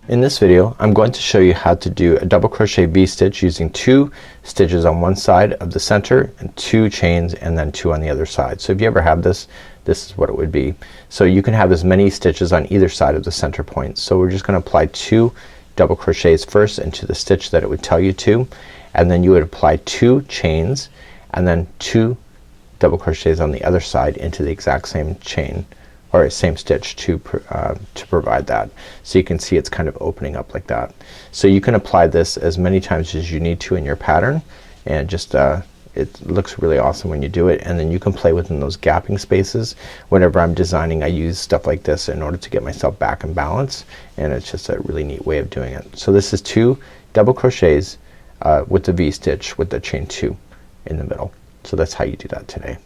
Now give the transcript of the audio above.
In this video I'm going to show you how to do a double crochet V-stitch using 2 stitches on one side of the center and 2 chains and then 2 on the other side. So if you ever have this, this is what it would be. So you can have as many stitches on either side of the center point. So we're just gonna apply 2 double crochets first into the stitch that it would tell you to, and then you would apply 2 chains and then 2 double crochets on the other side into the exact same chain or same stitch to provide that. So you can see it's kind of opening up like that. So you can apply this as many times as you need to in your pattern, and just it looks really awesome when you do it. And then you can play within those gapping spaces. Whenever I'm designing, I use stuff like this in order to get myself back in balance, and it's just a really neat way of doing it. So this is 2 double crochets with the V-stitch with the chain 2 in the middle. So that's how you do that today.